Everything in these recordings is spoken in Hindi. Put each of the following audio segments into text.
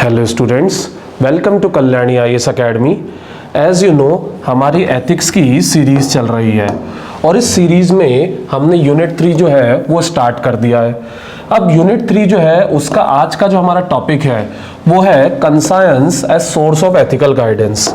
Hello students, welcome to Kalyani IAS academy. As you know, हमारी एथिक्स की सीरीज चल रही है और इस सीरीज में हमने यूनिट 3 जो है वो स्टार्ट कर दिया है। अब यूनिट 3 जो है उसका आज का जो हमारा टॉपिक है वो है conscience as source of ethical guidance.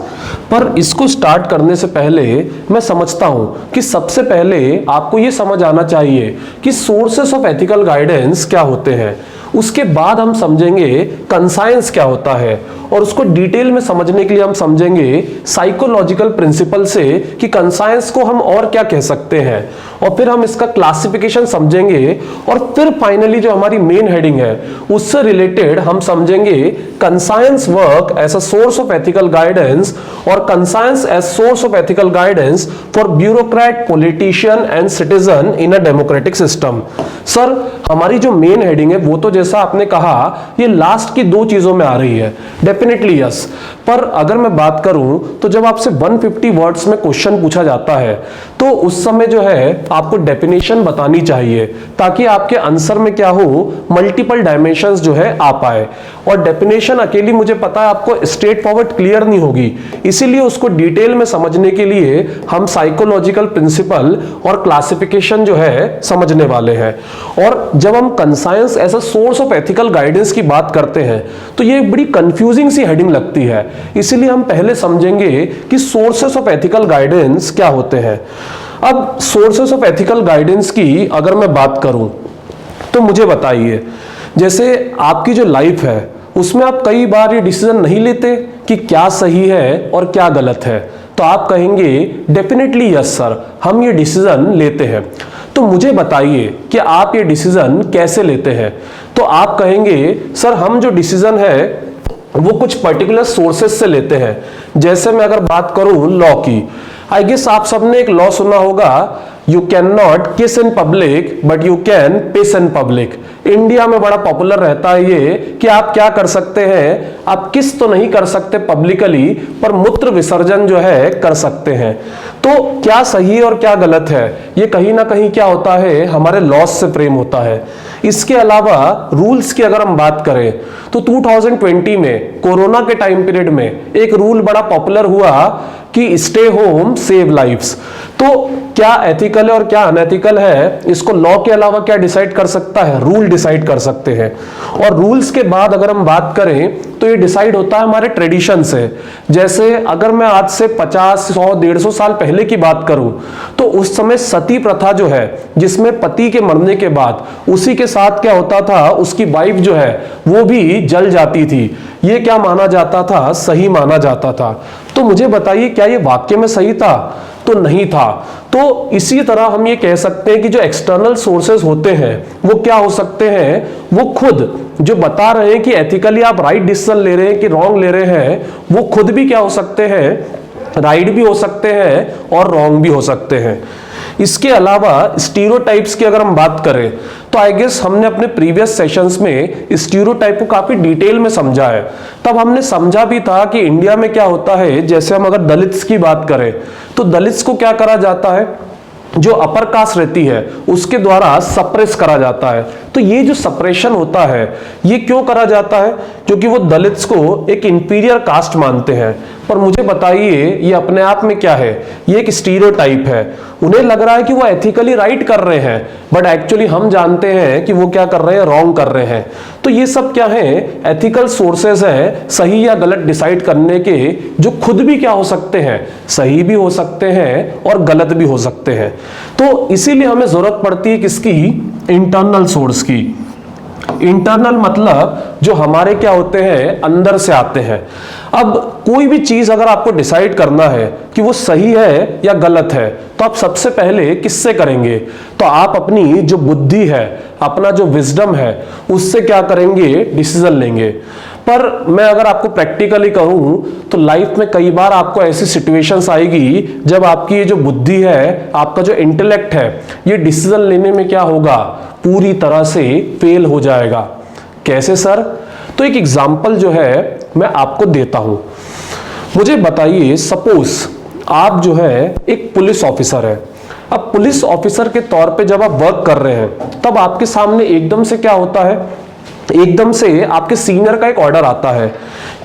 पर इसको स्टार्ट करने से पहले मैं समझता हूं कि सबसे पहले आपको ये समझ आना चाहिए कि सोर्सेस ऑफ एथिकल गाइडेंस क्या होते हैं। उसके बाद हम समझेंगे कंसायंस क्या होता है और उसको डिटेल में समझने के लिए हम समझेंगे साइकोलॉजिकल प्रिंसिपल से कि कंसायंस को हम और क्या कह सकते हैं, और फिर हम इसका क्लासिफिकेशन समझेंगे और फिर फाइनली जो हमारी मेन हेडिंग है उससे रिलेटेड हम समझेंगे conscience work as a source of ethical guidance और conscience as source of ethical guidance for bureaucrat, politician and citizen in a democratic system. Sir, हमारी जो मेन हेडिंग है वो तो जैसा आपने कहा ये लास्ट की दो चीजों में आ रही है, डेफिनेटली यस। पर अगर मैं बात करूं तो जब आपसे 150 वर्ड्स में क्वेश्चन पूछा जाता है तो उस समय जो है आपको डेफिनेशन बतानी चाहिए ताकि आपके आंसर में क्या हो, मल्टीपल डायमेंशंस जो है आ पाए। और डेफिनेशन अकेली मुझे पता है आपको स्ट्रेट फॉरवर्ड क्लियर नहीं होगी, इसीलिए उसको डिटेल में समझने के लिए हम साइकोलॉजिकल प्रिंसिपल और क्लासिफिकेशन जो है समझने वाले हैं। और जब हम conscience as a source of ethical guidance की बात करते हैं तो ये बड़ी कंफ्यूजिंग सी हेडिंग लगती है, इसीलिए हम पहले समझेंगे कि सोर्सेस ऑफ एथिकल गाइडेंस क्या होते हैं। अब सोर्सेस ऑफ एथिकल गाइडेंस की अगर मैं बात करूं तो मुझे बताइए, जैसे आपकी जो लाइफ है उसमें आप कई बार ये डिसीजन नहीं लेते कि क्या सही है और क्या गलत है, तो आप कहेंगे डेफिनेटली यस सर, हम ये डिसीजन लेते हैं। तो मुझे बताइए कि आप ये डिसीजन कैसे लेते हैं। तो आप कहेंगे सर हम जो डिसीजन है वो कुछ पर्टिकुलर सोर्सेस से लेते हैं। जैसे मैं अगर बात करूं लॉ की, आई गेस आप सबने एक लॉ सुना होगा, you can not kiss in public but you can piss in public. India में बड़ा पॉपुलर रहता है ये कि आप क्या कर सकते हैं, आप किस तो नहीं कर सकते पब्लिकली, पर मूत्र विसर्जन जो है कर सकते हैं। तो क्या सही और क्या गलत है ये कहीं ना कहीं क्या होता है, हमारे लॉस से प्रेम होता है। इसके अलावा रूल्स की अगर हम बात करें तो 2020 में कोरोना के टाइम पीरियड में एक रूल बड़ा पॉपुलर हुआ कि स्टे होम सेव लाइव्स। तो क्या एथिकल है और क्या अनएथिकल है इसको लॉ के अलावा क्या डिसाइड कर सकता है, रूल डिसाइड कर सकते हैं। और रूल्स के बाद अगर हम बात करें तो ये डिसाइड होता है हमारे ट्रेडिशन से। जैसे अगर मैं आज से 50, 100, 150 साल पहले की बात करूं तो उस समय सती प्रथा जो है, जिसमें पति के मरने के बाद उसी के साथ क्या होता था, उसकी वाइफ जो है वो भी जल जाती थी। ये क्या माना जाता था, सही माना जाता था। तो मुझे बताइए क्या ये वाक्य में सही था? तो नहीं था। तो इसी तरह हम ये कह सकते हैं कि जो एक्सटर्नल सोर्सेस होते हैं वो क्या हो सकते हैं, वो खुद जो बता रहे हैं कि एथिकली आप राइट डिसीजन ले रहे हैं कि रॉन्ग ले रहे हैं, वो खुद भी क्या हो सकते हैं, राइट भी हो सकते हैं और रॉन्ग भी हो सकते हैं। इसके अलावा स्टीरियोटाइप्स की अगर हम बात करें तो आई गेस हमने अपने प्रीवियस सेशंस में स्टीरियोटाइप को काफी डिटेल में समझा है। तब हमने समझा भी था कि इंडिया में क्या होता है, जैसे हम अगर दलित्स की बात करें तो दलित्स को क्या करा जाता है, जो अपर कास्ट रहती है उसके द्वारा सप्रेस करा जाता है। तो ये जो सप्रेशन होता है ये क्यों करा जाता है, क्योंकि वो दलित्स को एक इंफीरियर कास्ट मानते हैं। पर मुझे बताइए ये अपने आप में क्या है, ये एक स्टीरियोटाइप है। उन्हें लग रहा है कि वो एथिकली राइट कर रहे हैं बट एक्चुअली हम जानते हैं कि वो क्या कर रहे हैं, रॉन्ग कर रहे हैं। तो ये सब क्या है, एथिकल सोर्सेस हैं सही या गलत डिसाइड करने के, जो खुद भी क्या हो सकते हैं, सही भी हो सकते हैं और गलत भी हो सकते हैं। तो इसीलिए हमें जरूरत पड़ती है किसकी, इंटरनल सोर्स की। इंटरनल मतलब जो हमारे क्या होते हैं, अंदर से आते हैं। अब कोई भी चीज अगर आपको डिसाइड करना है कि वो सही है या गलत है तो आप सबसे पहले किससे करेंगे, तो आप अपनी जो बुद्धि है, अपना जो विजडम है उससे क्या करेंगे, डिसीजन लेंगे। पर मैं अगर आपको प्रैक्टिकली कहूं तो लाइफ में कई बार आपको ऐसी सिचुएशंस आएगी जब आपकी ये जो बुद्धि है, आपका जो इंटेलेक्ट है, ये डिसीजन लेने में क्या होगा, पूरी तरह से फेल हो जाएगा। कैसे सर? तो एक एग्जांपल जो है मैं आपको देता हूं। मुझे बताइए, सपोज आप जो है एक पुलिस ऑफिसर है। अब पुलिस ऑफिसर के तौर पे जब आप वर्क कर रहे हैं तब आपके सामने एकदम से क्या होता है, एकदम से आपके सीनियर का एक ऑर्डर आता है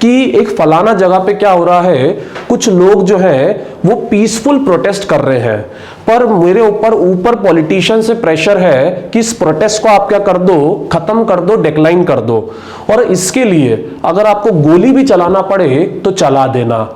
कि एक फलाना जगह पे क्या हो रहा है, कुछ लोग जो है वो पीसफुल प्रोटेस्ट कर रहे हैं, पर मेरे ऊपर पॉलिटिशियन से प्रेशर है कि इस प्रोटेस्ट को आप क्या कर दो, खत्म कर दो, डिक्लाइन कर दो, और इसके लिए अगर आपको गोली भी चलाना पड़े तो चला देना।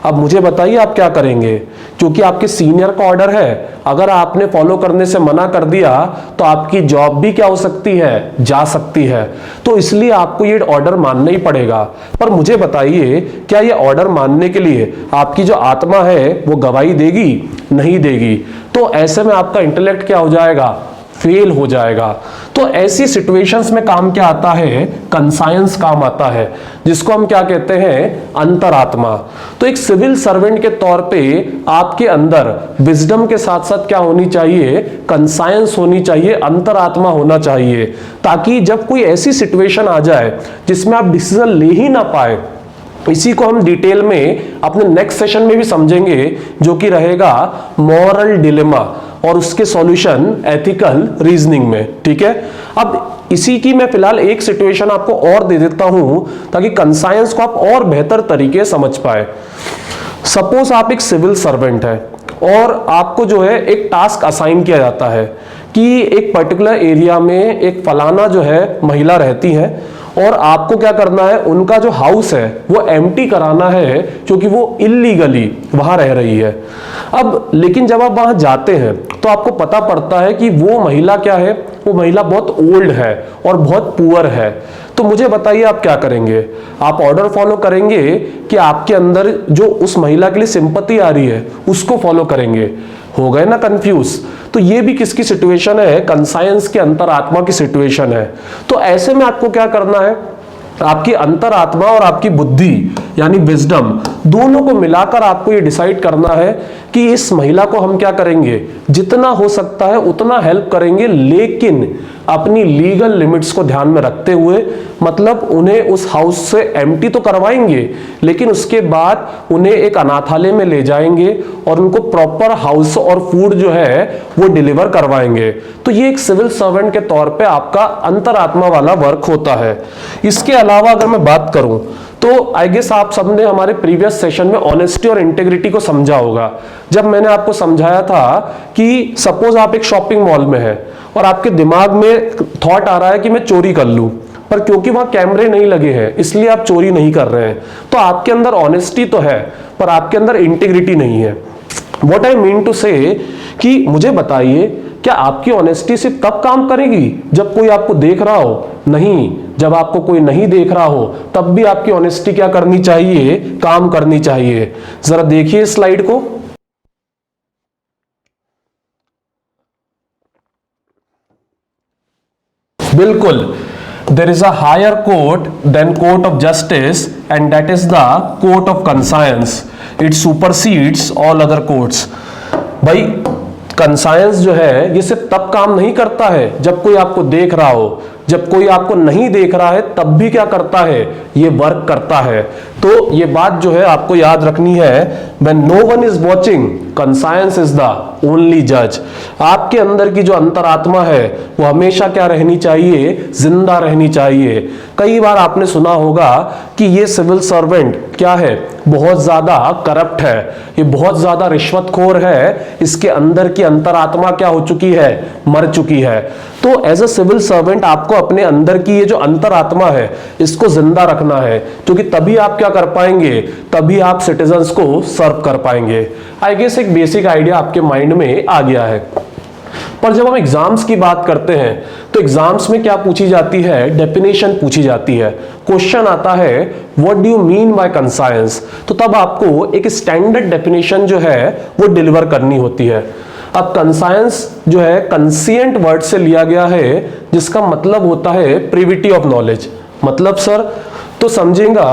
अब मुझे बताइए आप क्या करेंगे, क्योंकि आपके सीनियर का ऑर्डर है, अगर आपने फॉलो करने से मना कर दिया तो आपकी जॉब भी क्या हो सकती है, जा सकती है। तो इसलिए आपको ये ऑर्डर मानना ही पड़ेगा। पर मुझे बताइए, क्या ये ऑर्डर मानने के लिए आपकी जो आत्मा है वो गवाही देगी? नहीं देगी। तो ऐसे में आपका इंटेलेक्ट क्या हो जाएगा, फेल हो जाएगा। तो ऐसी सिचुएशंस में काम क्या आता है, कंसायंस काम आता है, जिसको हम क्या कहते हैं, अंतरात्मा। तो एक सिविल सर्वेंट के तौर पे आपके अंदर विजडम के साथ साथ क्या होनी चाहिए, कंसायंस होनी चाहिए, अंतरात्मा होना चाहिए, ताकि जब कोई ऐसी सिचुएशन आ जाए जिसमें आप डिसीजन ले ही ना पाए, इसी को हम डिटेल में अपने नेक्स्ट सेशन में भी समझेंगे, जो कि रहेगा मॉरल डिलेमा और उसके सॉल्यूशन एथिकल रीजनिंग में। ठीक है, अब इसी की मैं फिलहाल एक सिचुएशन आपको और दे देता हूं ताकि कंसायंस को आप और बेहतर तरीके समझ पाए। सपोज आप एक सिविल सर्वेंट है और आपको जो है एक टास्क असाइन किया जाता है कि एक पर्टिकुलर एरिया में एक फलाना जो है महिला रहती है और आपको क्या करना है, उनका जो हाउस है वो एम्प्टी कराना है, क्योंकि वो इल्लीगली वहां रह रही है। अब लेकिन जब आप वहां जाते हैं तो आपको पता पड़ता है कि वो महिला क्या है, वो महिला बहुत ओल्ड है और बहुत पुअर है। तो मुझे बताइए आप क्या करेंगे, आप ऑर्डर फॉलो करेंगे कि आपके अंदर जो उस महिला के लिए सिंपैथी आ रही है उसको फॉलो करेंगे? हो गए ना कंफ्यूज। तो ये भी किसकी सिचुएशन है, कंसायंस के अंतरात्मा की सिचुएशन है। तो ऐसे में आपको क्या करना है, आपकी अंतरात्मा और आपकी बुद्धि यानी विजडम दोनों को मिलाकर आपको ये डिसाइड करना है कि इस महिला को हम क्या करेंगे, जितना हो सकता है उतना हेल्प करेंगे, लेकिन अपनी लीगल लिमिट्स को ध्यान में रखते हुए। मतलब उन्हें उस हाउस से एम्प्टी तो करवाएंगे, लेकिन उसके बाद उन्हें एक अनाथालय में ले जाएंगे और उनको प्रॉपर हाउस और फूड जो है वो डिलीवर करवाएंगे। तो ये एक सिविल सर्वेंट के तौर पे आपका अंतरात्मा वाला वर्क होता है। इसके अलावा अगर मैं बात करूं तो आई गेस आप सबने हमारे प्रीवियस सेशन में ऑनेस्टी और इंटेग्रिटी को समझा होगा, जब मैंने आपको समझाया था कि सपोज आप एक शॉपिंग मॉल में है और आपके दिमाग में थॉट आ रहा है कि मैं चोरी कर लूं, पर क्योंकि वहां कैमरे नहीं लगे हैं इसलिए आप चोरी नहीं कर रहे हैं। तो आपके अंदर ऑनेस्टी तो है पर आपके अंदर इंटेग्रिटी नहीं है। व्हाट आई मीन टू से कि मुझे बताइए, क्या आपकी ऑनेस्टी सिर्फ तब काम करेगी जब कोई आपको देख रहा हो? नहीं, जब आपको कोई नहीं देख रहा हो तब भी आपकी ऑनेस्टी क्या करनी चाहिए, काम करनी चाहिए। जरा देखिए स्लाइड को। बिल्कुल, there is a higher court than court of justice and that is the court of conscience. It supersedes all other courts. भाई कंसायंस जो है ये सिर्फ तब काम नहीं करता है जब कोई आपको देख रहा हो, जब कोई आपको नहीं देख रहा है तब भी क्या करता है, ये वर्क करता है। तो ये बात जो है आपको याद रखनी है, when no one is watching, conscience is the only judge। आपके अंदर की जो अंतरात्मा है वो हमेशा क्या रहनी चाहिए, जिंदा रहनी चाहिए। कई बार आपने सुना होगा कि ये सिविल सर्वेंट क्या है, बहुत ज्यादा करप्ट है, ये बहुत ज्यादा रिश्वतखोर है, इसके अंदर की अंतरात्मा क्या हो चुकी है, मर चुकी है। तो एज अ सिविल सर्वेंट आपको अपने अंदर की ये जो अंतरात्मा है इसको जिंदा रखना है, क्योंकि तभी आप क्या कर पाएंगे, तभी आप सिटीजन्स को सर्व कर पाएंगे। आई गेस एक बेसिक आइडिया आपके माइंड में आ गया है। पर जब हम एग्जाम्स की बात करते हैं तो एग्जाम्स में क्या पूछी जाती है, डेफिनेशन पूछी जाती है। क्वेश्चन आता है what do you mean by conscience, तो तब आपको एक स्टैंडर्ड डेफिनेशन जो है वो डिलीवर करनी होती है। अब कंसायंस जो है कंसिएंट वर्ड से लिया गया है, जिसका मतलब होता है प्रिविटी ऑफ नॉलेज। मतलब सर तो समझेगा,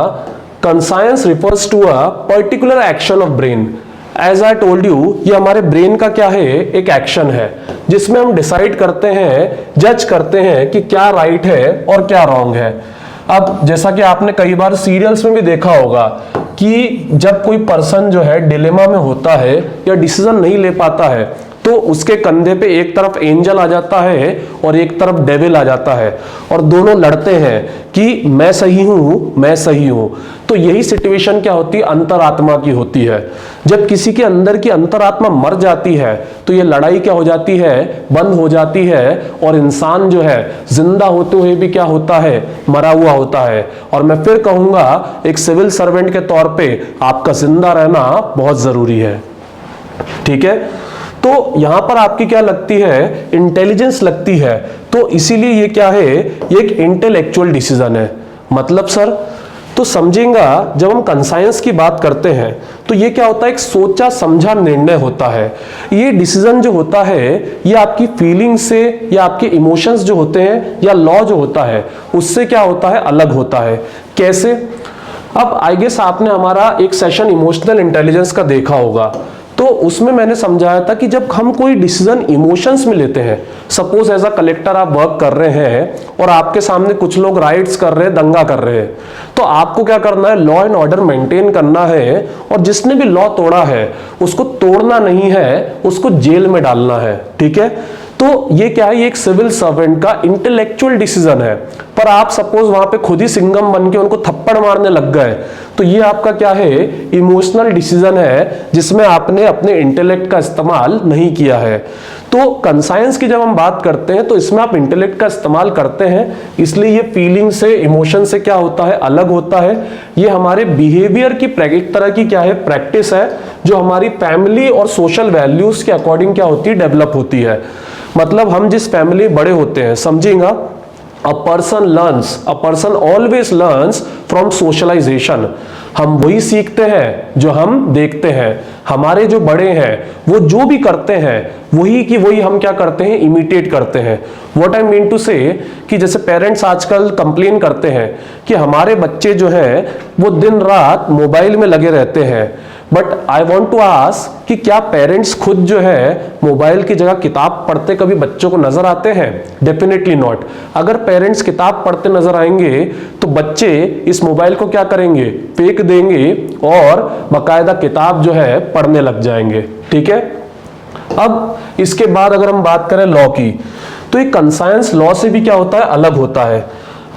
conscience refers to a particular action of brain. As I told you, ये हमारे ब्रेन का क्या है, एक एक्शन है जिसमें हम डिसाइड करते हैं, जज करते हैं कि क्या राइट है और क्या रॉन्ग है। अब जैसा कि आपने कई बार सीरियल्स में भी देखा होगा कि जब कोई पर्सन जो है डिलेमा में होता है या डिसीजन नहीं ले पाता है, तो उसके कंधे पे एक तरफ एंजल आ जाता है और एक तरफ डेविल आ जाता है, और दोनों लड़ते हैं कि मैं सही हूं, मैं सही हूं। तो यही सिचुएशन क्या होती है, अंतरात्मा की होती है। जब किसी के अंदर की अंतरात्मा मर जाती है तो ये लड़ाई क्या हो जाती है, बंद हो जाती है, और इंसान जो है जिंदा होते हुए भी क्या होता है, मरा हुआ होता है। और मैं फिर कहूंगा एक सिविल सर्वेंट के तौर पे आपका जिंदा रहना बहुत जरूरी है। ठीक है, तो यहां पर आपकी क्या लगती है, इंटेलिजेंस लगती है। तो इसीलिए ये क्या है, ये एक इंटेलेक्चुअल डिसीजन है। मतलब सर, तो समझेगा जब हम कंसाइंस की बात करते हैं तो ये क्या होता है, एक सोचा समझा निर्णय होता है। ये डिसीजन जो होता है ये आपकी फीलिंग से या आपके इमोशंस जो होते हैं या लॉ जो होता है उससे क्या होता है, अलग होता है। कैसे? अब आई गेस आपने हमारा एक सेशन इमोशनल इंटेलिजेंस का देखा होगा, तो उसमें मैंने समझाया था कि जब हम कोई डिसीजन इमोशंस में लेते हैं, सपोज एज अ कलेक्टर आप वर्क कर रहे हैं और आपके सामने कुछ लोग राइट्स कर रहे हैं, दंगा कर रहे हैं, तो आपको क्या करना है, लॉ एंड ऑर्डर मेंटेन करना है, और जिसने भी लॉ तोड़ा है उसको तोड़ना नहीं है, उसको जेल में डालना है। ठीक है, तो ये क्या है, ये एक सिविल सर्वेंट का इंटेलेक्चुअल डिसीजन है। पर आप सपोज वहां पे खुद ही सिंघम बन के उनको थप्पड़ मारने लग गए, तो ये आपका क्या है, इमोशनल डिसीजन है, जिसमें आपने अपने इंटेलेक्ट का इस्तेमाल नहीं किया है। तो कंसाइंस की जब हम बात करते हैं तो इसमें आप इंटेलेक्ट का इस्तेमाल करते हैं, इसलिए ये फीलिंग से, इमोशन से क्या होता है, अलग होता है। ये हमारे बिहेवियर की एक तरह की क्या है, प्रैक्टिस है, जो हमारी फैमिली और सोशल वैल्यूज के अकॉर्डिंग क्या होती है, डेवलप होती है। मतलब हम जिस फैमिली बड़े होते हैं, समझिएगा, a person always learns from socialization। हम वही सीखते हैं जो हम देखते हैं। हमारे जो बड़े हैं वो जो भी करते हैं वही की वही हम क्या करते हैं, इमिटेट करते हैं। व्हाट आई मीन टू से कि जैसे पेरेंट्स आजकल कंप्लेन करते हैं कि हमारे बच्चे जो हैं वो दिन रात मोबाइल में लगे रहते हैं, but I want to ask कि क्या पेरेंट्स खुद जो है मोबाइल की जगह किताब पढ़ते कभी बच्चों को नजर आते हैं? Definitely not. अगर पेरेंट्स किताब पढ़ते नजर आएंगे तो बच्चे इस मोबाइल को क्या करेंगे, फेंक देंगे और बाकायदा किताब जो है पढ़ने लग जाएंगे। ठीक है, अब इसके बाद अगर हम बात करें लॉ की, तो ये कंसाइंस लॉ से भी क्या होता है, अलग होता है।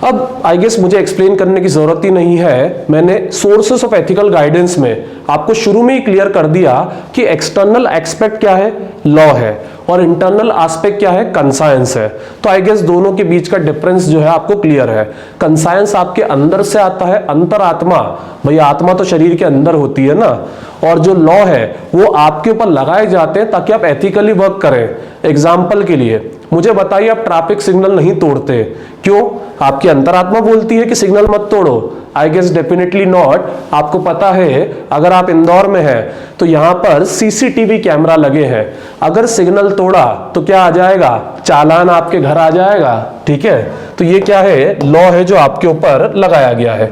अब आई गेस मुझे एक्सप्लेन करने की जरूरत ही नहीं है, मैंने सोर्सेस ऑफ एथिकल गाइडेंस में आपको शुरू में ही क्लियर कर दिया कि एक्सटर्नल एस्पेक्ट क्या है, लॉ है, और इंटरनल एस्पेक्ट क्या है, कंसाइंस है। तो आई गेस दोनों के बीच का डिफरेंस जो है आपको क्लियर है। कंसाइंस आपके अंदर से आता है, अंतरात्मा, भाई आत्मा तो शरीर के अंदर होती है ना, और जो लॉ है वो आपके ऊपर लगाए जाते हैं ताकि आप एथिकली वर्क करें। एग्जाम्पल के लिए मुझे बताइए, आप ट्रैफिक सिग्नल नहीं तोड़ते, क्यों? आपकी अंतरात्मा बोलती है कि सिग्नल मत तोड़ो? I guess definitely not. आपको पता है अगर आप इंदौर में हैं तो यहां पर सीसीटीवी कैमरा लगे हैं, अगर सिग्नल तोड़ा तो क्या आ जाएगा, चालान आपके घर आ जाएगा। ठीक है, तो ये क्या है, लॉ है जो आपके ऊपर लगाया गया है।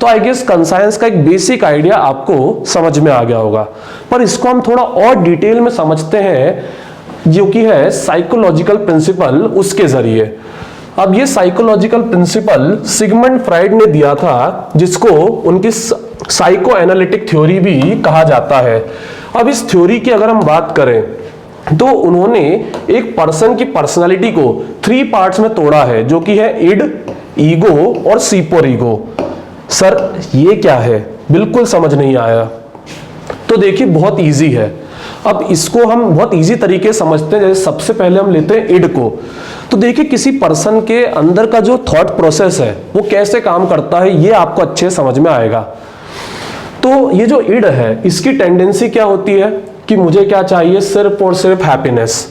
तो आई गेस कंसाइंस का एक बेसिक आइडिया आपको समझ में आ गया होगा, पर इसको हम थोड़ा और डिटेल में समझते हैं, जो कि है साइकोलॉजिकल प्रिंसिपल, उसके जरिए। अब ये साइकोलॉजिकल प्रिंसिपल सिगमंड फ्राइड ने दिया था, जिसको उनकी साइको एनालिटिक थ्योरी भी कहा जाता है। अब इस थ्योरी की अगर हम बात करें तो उन्होंने एक पर्सन की पर्सनालिटी को 3 पार्ट्स में तोड़ा है, जो कि है इड, ईगो और सुपर ईगो। सर ये क्या है, बिल्कुल समझ नहीं आया। तो देखिए बहुत इजी है, अब इसको हम बहुत इजी तरीके से समझते हैं। जैसे सबसे पहले हम लेते हैं इड को। तो देखिए किसी पर्सन के अंदर का जो थॉट प्रोसेस है वो कैसे काम करता है, ये आपको अच्छे समझ में आएगा। तो ये जो इड है इसकी टेंडेंसी क्या होती है कि मुझे क्या चाहिए, सिर्फ और सिर्फ हैप्पीनेस।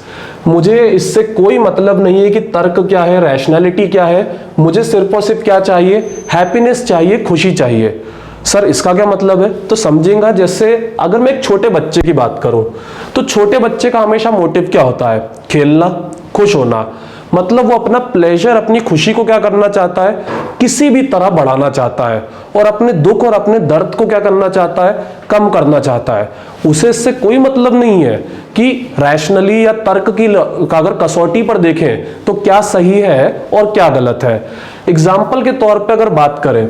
मुझे इससे कोई मतलब नहीं है कि तर्क क्या है, रैशनैलिटी क्या है, मुझे सिर्फ और सिर्फ क्या चाहिए, हैप्पीनेस चाहिए, खुशी चाहिए। सर इसका क्या मतलब है? तो समझेगा, जैसे अगर मैं एक छोटे बच्चे की बात करूं तो छोटे बच्चे का हमेशा मोटिव क्या होता है, खेलना, खुश होना। मतलब वो अपना प्लेजर, अपनी खुशी को क्या करना चाहता है, किसी भी तरह बढ़ाना चाहता है, और अपने दुख और अपने दर्द को क्या करना चाहता है, कम करना चाहता है। उसे इससे कोई मतलब नहीं है कि रैशनली या तर्क की अगर कसौटी पर देखें तो क्या सही है और क्या गलत है। एग्जाम्पल के तौर पर अगर बात करें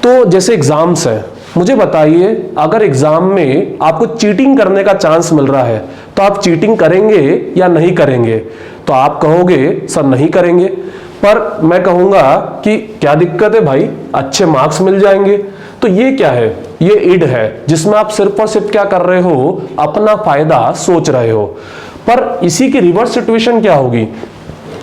तो जैसे एग्जाम्स है, मुझे बताइए अगर एग्जाम में आपको चीटिंग करने का चांस मिल रहा है तो आप चीटिंग करेंगे या नहीं करेंगे? तो आप कहोगे सर नहीं करेंगे, पर मैं कहूंगा कि क्या दिक्कत है भाई, अच्छे मार्क्स मिल जाएंगे। तो ये क्या है? ये इड है, जिसमें आप सिर्फ और सिर्फ क्या कर रहे हो, अपना फायदा सोच रहे हो। पर इसी की रिवर्स सिचुएशन क्या होगी?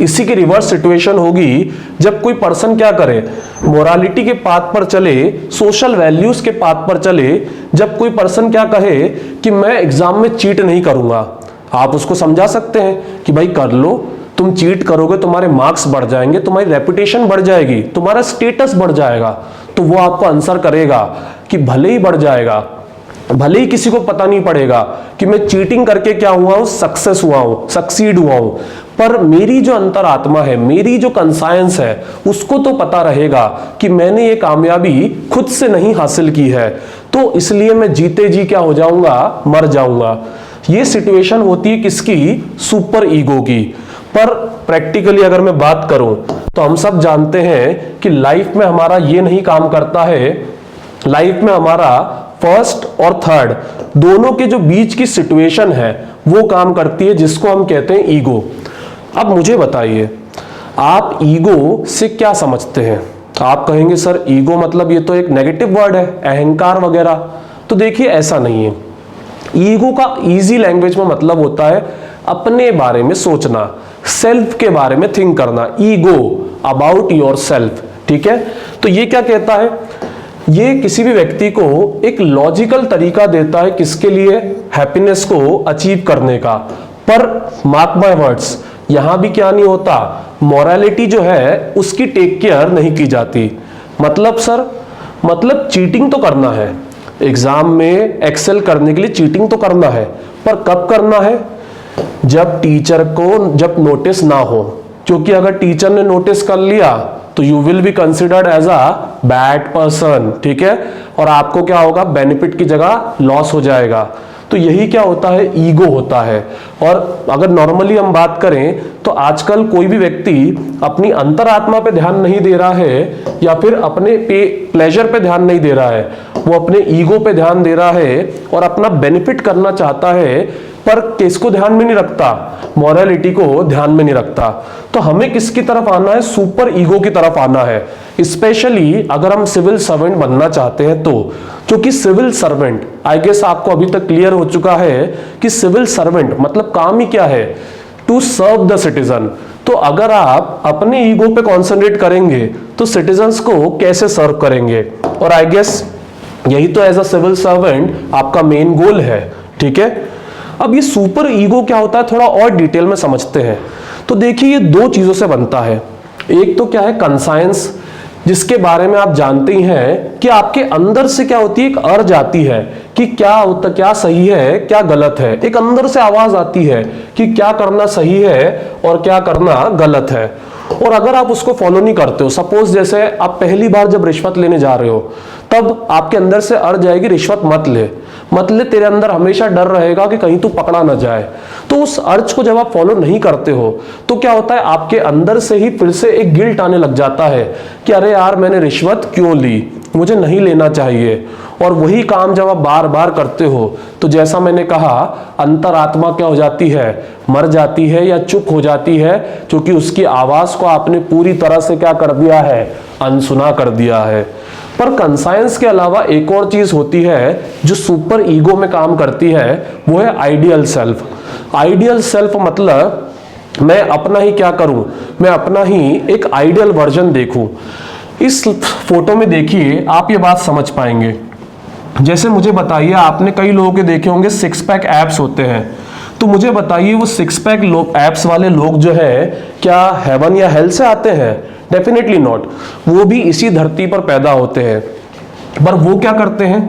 इसी की रिवर्स सिचुएशन होगी जब कोई पर्सन क्या करे, मोरालिटी के पाथ पर चले, सोशल वैल्यूज के पाथ पर चले। जब कोई पर्सन क्या कहे कि मैं एग्जाम में चीट नहीं करूंगा, आप उसको समझा सकते हैं कि भाई कर लो, तुम चीट करोगे तुम्हारे मार्क्स बढ़ जाएंगे, तुम्हारी रेपुटेशन बढ़ जाएगी, तुम्हारा स्टेटस बढ़ जाएगा। तो वो आपको आंसर करेगा कि भले ही बढ़ जाएगा, भले ही किसी को पता नहीं पड़ेगा कि मैं चीटिंग करके क्या हुआ हूं, सक्सेस हुआ हूं, सक्सीड हुआ हूं, पर मेरी जो अंतरात्मा है, मेरी जो कंसाइंस है, उसको तो पता रहेगा कि मैंने ये कामयाबी खुद से नहीं हासिल की है, तो इसलिए मैं जीते जी क्या हो जाऊंगा, मर जाऊंगा। ये सिचुएशन होती है किसकी? सुपर ईगो की। पर प्रैक्टिकली अगर मैं बात करूं तो हम सब जानते हैं कि लाइफ में हमारा ये नहीं काम करता है। लाइफ में हमारा फर्स्ट और थर्ड दोनों के जो बीच की सिचुएशन है वो काम करती है, जिसको हम कहते हैं ईगो। अब मुझे बताइए, आप ईगो से क्या समझते हैं? आप कहेंगे सर ईगो मतलब ये तो एक नेगेटिव वर्ड है, अहंकार वगैरह। तो देखिए ऐसा नहीं है। ईगो का इजी लैंग्वेज में मतलब होता है अपने बारे में सोचना, सेल्फ के बारे में थिंक करना। ईगो अबाउट योर सेल्फ, ठीक है। तो ये क्या कहता है? ये किसी भी व्यक्ति को एक लॉजिकल तरीका देता है किसके लिए? हैप्पीनेस को अचीव करने का। पर मार्क माय वर्ड्स, यहां भी क्या नहीं होता, मॉरलिटी जो है उसकी टेक केयर नहीं की जाती। मतलब सर, मतलब चीटिंग तो करना है, एग्जाम में एक्सेल करने के लिए चीटिंग तो करना है, पर कब करना है? जब टीचर को जब नोटिस ना हो, क्योंकि अगर टीचर ने नोटिस कर लिया तो you will be considered as a bad person, ठीक है, और आपको क्या होगा, बेनिफिट की जगह लॉस हो जाएगा। तो यही क्या होता है, ईगो होता है। और अगर नॉर्मली हम बात करें तो आजकल कोई भी व्यक्ति अपनी अंतरात्मा पे ध्यान नहीं दे रहा है या फिर अपने प्लेजर पे ध्यान नहीं दे रहा है, वो अपने ईगो पे ध्यान दे रहा है और अपना बेनिफिट करना चाहता है, पर किसको ध्यान में नहीं रखता, मॉरलिटी को ध्यान में नहीं रखता। तो हमें किसकी तरफ आना है, सुपर ईगो की तरफ आना है। स्पेशली अगर हम सिविल सर्वेंट बनना चाहते हैं तो, क्योंकि सिविल सर्वेंट, आई गेस आपको अभी तक क्लियर हो चुका है कि सिविल सर्वेंट मतलब काम ही क्या है, टू सर्व द सिटीजन। तो अगर आप अपने ईगो पे कॉन्सेंट्रेट करेंगे तो सिटीजन्स को कैसे सर्व करेंगे? और आई गेस यही तो एज अ सिविल सर्वेंट आपका मेन गोल है, ठीक है। अब ये सुपर ईगो क्या होता है, थोड़ा और डिटेल में समझते हैं। तो देखिए ये दो चीजों से बनता है। एक तो क्या है, कंसाइंस, जिसके बारे में आप जानते ही हैं कि आपके अंदर से क्या होती है, एक अर्ज आती है कि क्या होता, क्या सही है क्या गलत है। एक अंदर से आवाज आती है कि क्या करना सही है और क्या करना गलत है। और अगर आप उसको फॉलो नहीं करते हो, सपोज जैसे आप पहली बार जब रिश्वत लेने जा रहे हो, तब आपके अंदर से अर्ज आएगी रिश्वत मत ले, मत ले। तेरे अंदर हमेशा डर रहेगा कि कहीं तू पकड़ा ना जाए। तो उस अर्ज को जब आप फॉलो नहीं करते हो तो क्या होता है, आपके अंदर से ही फिर से एक गिल्ट आने लग जाता है कि अरे यार मैंने रिश्वत क्यों ली, मुझे नहीं लेना चाहिए। और वही काम जब आप बार बार करते हो तो जैसा मैंने कहा, अंतरात्मा क्या हो जाती है, मर जाती है या चुप हो जाती है, क्योंकि उसकी आवाज को आपने पूरी तरह से क्या कर दिया है, अनसुना कर दिया है। पर कंसाइंस के अलावा एक और चीज होती है जो सुपर ईगो में काम करती है, वो है आइडियल सेल्फ। आइडियल सेल्फ मतलब मैं अपना ही क्या करूं, मैं अपना ही एक आइडियल वर्जन देखूं। इस फोटो में देखिए आप ये बात समझ पाएंगे। जैसे मुझे बताइए, आपने कई लोगों के देखे होंगे सिक्स पैक एप्स होते हैं, तो मुझे बताइए वो सिक्स पैक एप्स वाले लोग जो है क्या हेवन या हेल से आते हैं? Definitely not. वो भी इसी धरती पर पैदा होते हैं, पर वो क्या करते हैं,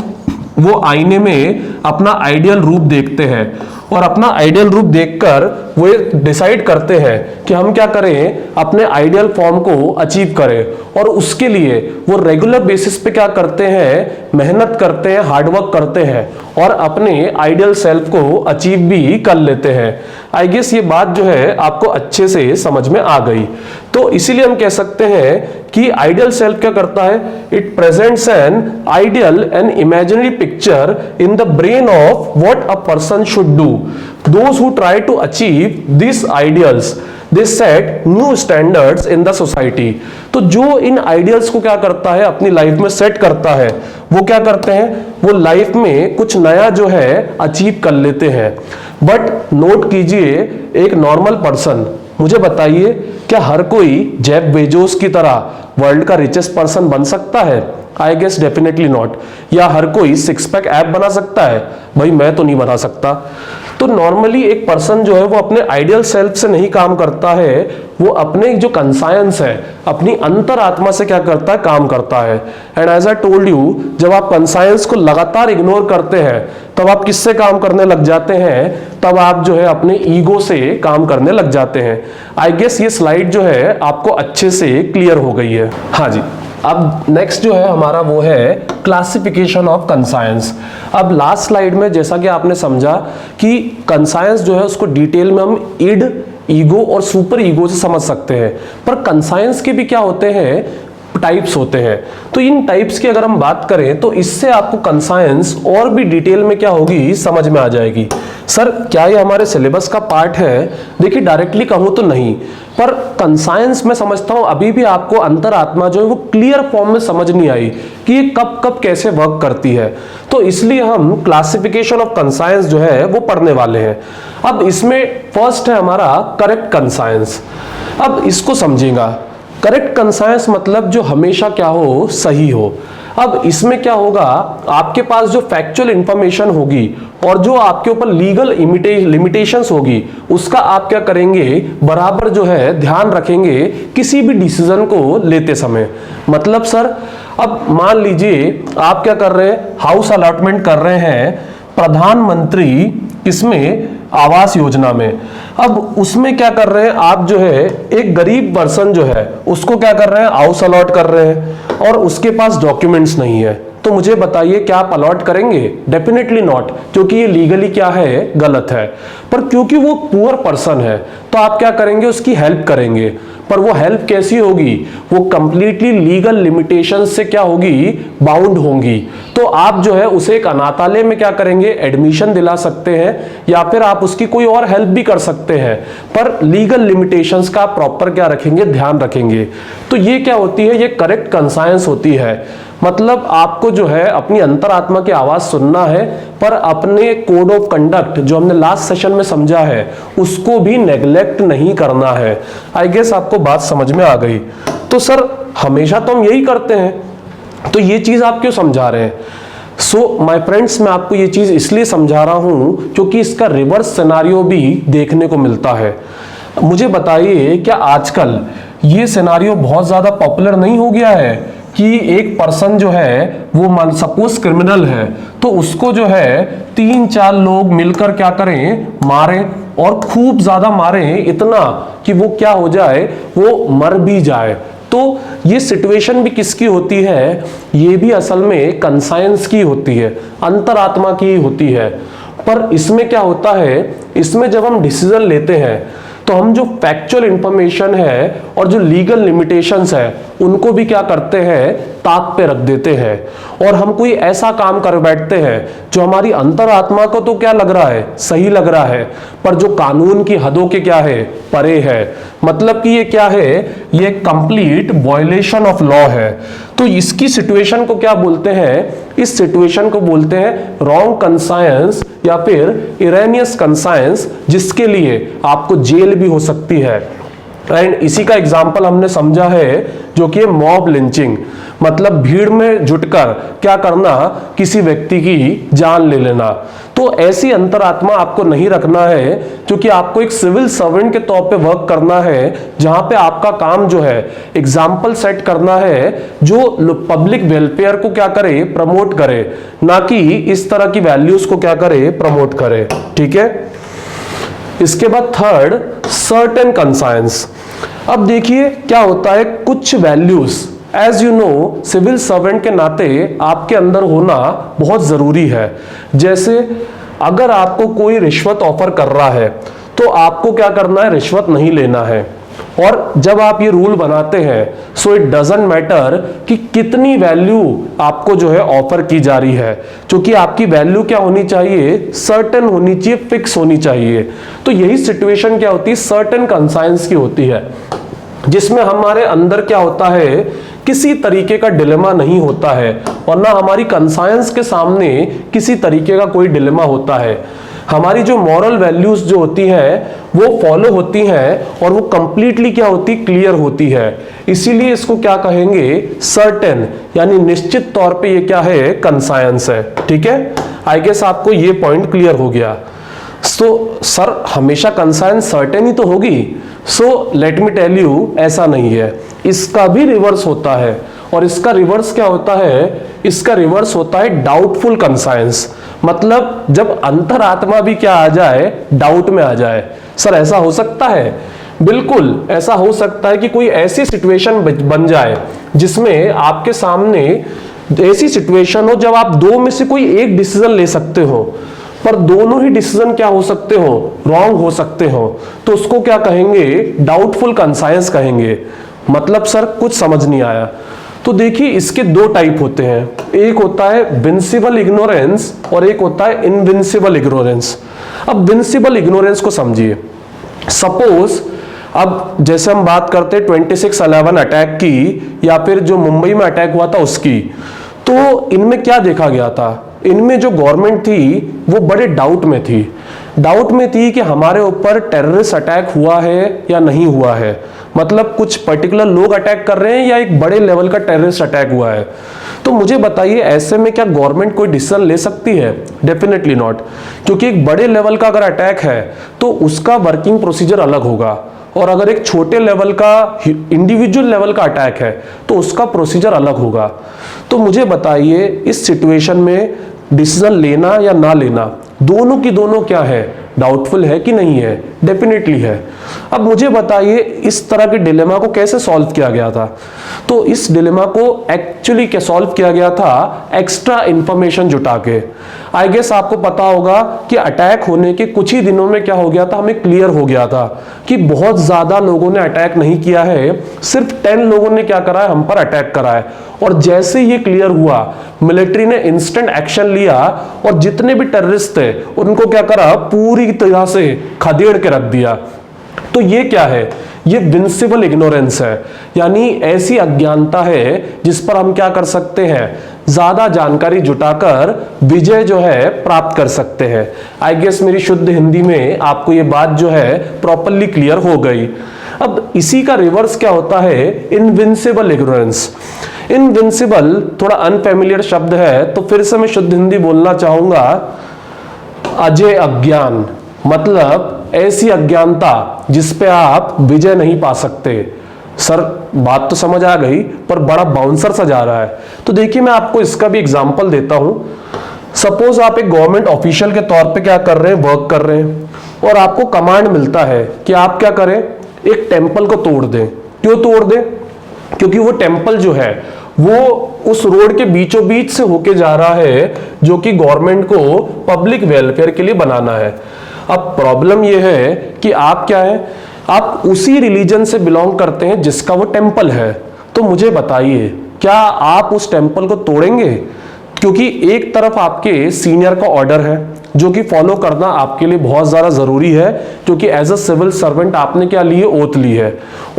वो आईने में अपना आइडियल रूप देखते हैं और अपना आइडियल रूप देखकर वो डिसाइड करते हैं कि हम क्या करें, अपने आइडियल फॉर्म को अचीव करें। और उसके लिए वो रेगुलर बेसिस पे क्या करते हैं, मेहनत करते हैं, हार्डवर्क करते हैं और अपने आइडियल सेल्फ को अचीव भी कर लेते हैं। आई गेस ये बात जो है आपको अच्छे से समझ में आ गई। तो इसीलिए हम कह सकते हैं कि आइडियल सेल्फ क्या करता है, it presents an ideal and imaginary picture in the brain of what a person should do. Those who try to achieve these ideals, they set new standards in the society. तो जो इन आइडियल्स को क्या करता है, अपनी लाइफ में सेट करता है, वो क्या करते हैं, वो लाइफ में कुछ नया जो है अचीव कर लेते हैं. बट नोट कीजिए, एक नॉर्मल पर्सन, मुझे बताइए क्या हर कोई जेफ बेजोस की तरह वर्ल्ड का रिचेस्ट पर्सन बन सकता है? I guess definitely not. या हर कोई सिक्स पैक ऐप बना सकता है? भाई मैं तो नहीं बना सकता. तो नॉर्मली एक पर्सन जो है वो अपने आइडियल सेल्फ से नहीं काम करता है, वो अपने जो कंसायंस है, अपनी अंतर आत्मा से क्या करता है, काम करता है. And as I told you, जब आप कंसायंस को लगातार इग्नोर करते हैं तब आप किससे काम करने लग जाते हैं? तब आप जो है अपने ईगो से काम करने लग जाते हैं. आई गेस ये स्लाइड जो है आपको अच्छे से क्लियर हो गई है. हाँ जी, अब नेक्स्ट जो है हमारा वो है क्लासिफिकेशन ऑफ कंसायंस. अब लास्ट स्लाइड में जैसा कि आपने समझा कि कंसायंस जो है उसको डिटेल में हम इड, ईगो और सुपर ईगो से समझ सकते हैं, पर कंसायंस के भी क्या होते हैं, टाइप्स होते हैं. तो इन टाइप्स की अगर हम बात करें तो इससे आपको कंसायंस और भी डिटेल में क्या होगी, समझ में आ जाएगी. सर क्या ये हमारे सिलेबस का पार्ट है? देखिए डायरेक्टली कहूं तो नहीं, पर कंसायंस मैं समझता हूं अभी भी आपको अंतरात्मा जो है वो क्लियर फॉर्म में समझ नहीं आई कि ये कब कब कैसे वर्क करती है. तो इसलिए हम क्लासिफिकेशन ऑफ कंसायंस जो है वो पढ़ने वाले हैं. अब इसमें फर्स्ट है हमारा करेक्ट कंसायंस. अब इसको समझिएगा, करेक्ट कंसायंस मतलब जो हमेशा क्या हो, सही हो. अब इसमें क्या होगा, आपके पास जो फैक्चुअल इंफॉर्मेशन होगी और जो आपके ऊपर लीगल लिमिटेशंस होगी उसका आप क्या करेंगे, बराबर जो है ध्यान रखेंगे किसी भी डिसीजन को लेते समय. मतलब सर अब मान लीजिए आप क्या कर रहे हैं, हाउस अलॉटमेंट कर रहे हैं प्रधानमंत्री इसमें आवास योजना में. अब उसमें क्या कर रहे हैं आप, जो है एक गरीब पर्सन जो है उसको क्या कर रहे हैं, हाउस अलॉट कर रहे हैं और उसके पास डॉक्यूमेंट्स नहीं है. तो मुझे बताइए क्या आप अलॉट करेंगे? डेफिनेटली नॉट, क्योंकि ये लीगली क्या है, गलत है. पर क्योंकि वो पुअर पर्सन है तो आप क्या करेंगे, उसकी हेल्प करेंगे. पर वो हेल्प कैसी होगी, वो कंप्लीटली लीगल लिमिटेशन से क्या होगी, बाउंड होंगी. तो आप जो है उसे एक अनाथालय में क्या करेंगे, एडमिशन दिला सकते हैं या फिर आप उसकी कोई और हेल्प भी कर सकते हैं, पर लीगल लिमिटेशंस का प्रॉपर क्या रखेंगे, ध्यान रखेंगे. तो ये क्या होती है, ये करेक्ट कंसायंस होती है. मतलब आपको जो है अपनी अंतरात्मा की आवाज सुनना है, पर अपने कोड ऑफ कंडक्ट जो हमने लास्ट सेशन में समझा है उसको भी नेग्लेक्ट नहीं करना है. आई गेस आपको बात समझ में आ गई. तो सर हमेशा तो हम यही करते हैं, तो ये चीज आप क्यों समझा रहे हैं? सो माय फ्रेंड्स, मैं आपको ये चीज इसलिए समझा रहा हूं क्योंकि इसका रिवर्स सिनेरियो भी देखने को मिलता है. मुझे बताइए क्या आजकल ये सिनेरियो बहुत ज्यादा पॉपुलर नहीं हो गया है कि एक पर्सन जो है वो मान सपोज क्रिमिनल है तो उसको जो है 3-4 लोग मिलकर क्या करें, मारें और खूब ज्यादा मारें, इतना कि वो क्या हो जाए, वो मर भी जाए. तो ये सिचुएशन भी किसकी होती है, ये भी असल में कंसायंस की होती है, अंतरात्मा की होती है. पर इसमें क्या होता है, इसमें जब हम डिसीजन लेते हैं तो हम जो फैक्चुअल इंफॉर्मेशन है और जो लीगल लिमिटेशंस है उनको भी क्या करते हैं, ताक पे रख देते हैं और हम कोई ऐसा काम कर बैठते हैं जो हमारी अंतरात्मा को तो क्या लग रहा है, सही लग रहा है, पर जो कानून की हदों के क्या है, परे है. मतलब कि ये क्या है, ये कंप्लीट वायलेशन ऑफ लॉ है. तो इसकी सिचुएशन को क्या बोलते हैं, इस सिचुएशन को बोलते हैं रॉन्ग कंसायंस या फिर इरेनियस कंसायंस, जिसके लिए आपको जेल भी हो सकती है. एंड इसी का एग्जाम्पल हमने समझा है जो कि मॉब लिंचिंग, मतलब भीड़ में जुटकर क्या करना, किसी व्यक्ति की जान ले लेना. तो ऐसी अंतरात्मा आपको नहीं रखना है, क्योंकि आपको एक सिविल सर्वेंट के तौर पे वर्क करना है, जहां पे आपका काम जो है एग्जाम्पल सेट करना है जो पब्लिक वेलफेयर को क्या करे, प्रमोट करे, ना कि इस तरह की वैल्यूज को क्या करे, प्रमोट करे. ठीक है. इसके बाद थर्ड, सर्टेन कंसायंस. अब देखिए क्या होता है, कुछ values as you know civil servant के नाते आपके अंदर होना बहुत जरूरी है. जैसे अगर आपको कोई रिश्वत ऑफर कर रहा है तो आपको क्या करना है, रिश्वत नहीं लेना है. और जब आप ये रूल बनाते हैं सो इट डजंट मैटर कि कितनी वैल्यू आपको जो है ऑफर की जा रही है, क्योंकि आपकी वैल्यू क्या होनी चाहिए, सर्टेन होनी चाहिए, फिक्स होनी चाहिए। तो यही सिचुएशन क्या होती है, सर्टेन कंसाइंस की होती है, जिसमें हमारे अंदर क्या होता है, किसी तरीके का डिलेमा नहीं होता है, और ना हमारी कंसाइंस के सामने किसी तरीके का कोई डिलेमा होता है। हमारी जो मॉरल वैल्यूज जो होती हैं वो फॉलो होती हैं और वो कंप्लीटली क्या होती, क्लियर होती है। इसीलिए इसको क्या कहेंगे, सर्टेन, यानी निश्चित तौर पे ये क्या है, कंसाइंस है। ठीक है, आई गेस आपको ये पॉइंट क्लियर हो गया। तो सर हमेशा कंसाइंस सर्टेन ही तो होगी, so let me tell you, ऐसा नहीं है, इसका भी रिवर्स होता है। और इसका रिवर्स क्या होता है, इसका रिवर्स होता है डाउटफुल कंसाइंस। मतलब जब अंतरात्मा भी क्या आ जाए, डाउट में आ जाए। सर ऐसा हो सकता है, बिल्कुल ऐसा हो सकता है कि कोई ऐसी सिचुएशन बन जाए जिसमें आपके सामने ऐसी सिचुएशन हो जब आप दो में से कोई एक डिसीजन ले सकते हो, पर दोनों ही डिसीजन क्या हो सकते हो, रॉन्ग हो सकते हो। तो उसको क्या कहेंगे, डाउटफुल कंसाइंस कहेंगे। मतलब सर कुछ समझ नहीं आया। तो देखिए इसके दो टाइप होते हैं, एक होता है विंसिबल इग्नोरेंस और एक होता है इनविंसिबल इग्नोरेंस। अब विंसिबल इग्नोरेंस को समझिए। सपोज अब जैसे हम बात करते हैं 26/11 अटैक की, या फिर जो मुंबई में अटैक हुआ था उसकी, तो इनमें क्या देखा गया था, इनमें जो गवर्नमेंट थी वो बड़े डाउट में थी। डाउट में थी कि हमारे ऊपर टेररिस्ट अटैक हुआ है या नहीं हुआ है, मतलब कुछ पर्टिकुलर लोग अटैक कर रहे हैं या एक बड़े लेवल का टेररिस्ट अटैक हुआ है। तो मुझे बताइए ऐसे में क्या गवर्नमेंट कोई डिसीजन ले सकती है? डेफिनेटली नॉट, क्योंकि एक बड़े लेवल का अगर अटैक है तो उसका वर्किंग प्रोसीजर अलग होगा, और अगर एक छोटे लेवल का इंडिविजुअल लेवल का अटैक है तो उसका प्रोसीजर अलग होगा। तो मुझे बताइए इस सिचुएशन में डिसीजन लेना या ना लेना, दोनों की दोनों क्या है, डाउटफुल है कि नहीं है? डेफिनेटली है। अब मुझे बताइए इस तरह के डिलेमा को कैसे सॉल्व किया गया था? तो इस डिलेमा को एक्चुअली क्या सॉल्व किया गया था, एक्स्ट्रा इंफॉर्मेशन जुटा के। आई गेस आपको पता होगा कि अटैक होने के कुछ ही दिनों में क्या हो गया था, हमें क्लियर हो गया था कि बहुत ज्यादा लोगों ने अटैक नहीं किया है, सिर्फ 10 लोगों ने क्या करा है, हम पर अटैक करा है। और जैसे ये क्लियर हुआ, मिलिट्री ने इंस्टेंट एक्शन लिया और जितने भी टेररिस्ट थे उनको क्या करा, पूरी तरह से खदेड़ के रख दिया। तो ये क्या है, ये विंसिबल इग्नोरेंस है, यानी ऐसी अज्ञानता है जिस पर हम क्या कर सकते हैं, ज्यादा जानकारी जुटाकर विजय जो है प्राप्त कर सकते हैं। आई गेस मेरी शुद्ध हिंदी में आपको ये बात जो है प्रॉपरली क्लियर हो गई। अब इसी का रिवर्स क्या होता है, इनविंसिबल इग्नोरेंस। इनविंसिबल थोड़ा अनफेमिलियर शब्द है, तो फिर से मैं शुद्ध हिंदी बोलना चाहूंगा, अजय अज्ञान। मतलब ऐसी अज्ञानता जिस पे आप विजय नहीं पा सकते। सर बात तो समझ आ गई, पर बड़ा बाउंसर सा जा रहा है। तो देखिए मैं आपको इसका भी एग्जांपल देता हूं। सपोज आप एक गवर्नमेंट ऑफिशियल के तौर पे क्या कर रहे हैं, वर्क कर रहे हैं, और आपको कमांड मिलता है कि आप क्या करें, एक टेंपल को तोड़ दें। क्यों तोड़ दें? क्योंकि वो टेंपल जो है वो उस रोड के बीचों बीच से होके जा रहा है, जो कि गवर्नमेंट को पब्लिक वेलफेयर के लिए बनाना है। अब प्रॉब्लम ये है कि आप क्या है, आप उसी रिलीजन से बिलोंग करते हैं जिसका वो टेंपल है। तो मुझे बताइए क्या आप उस टेंपल को तोड़ेंगे? क्योंकि एक तरफ आपके सीनियर का ऑर्डर है जो कि फॉलो करना आपके लिए बहुत ज्यादा जरूरी है, क्योंकि एज अ सिविल सर्वेंट आपने क्या ली है, ओथ ली है।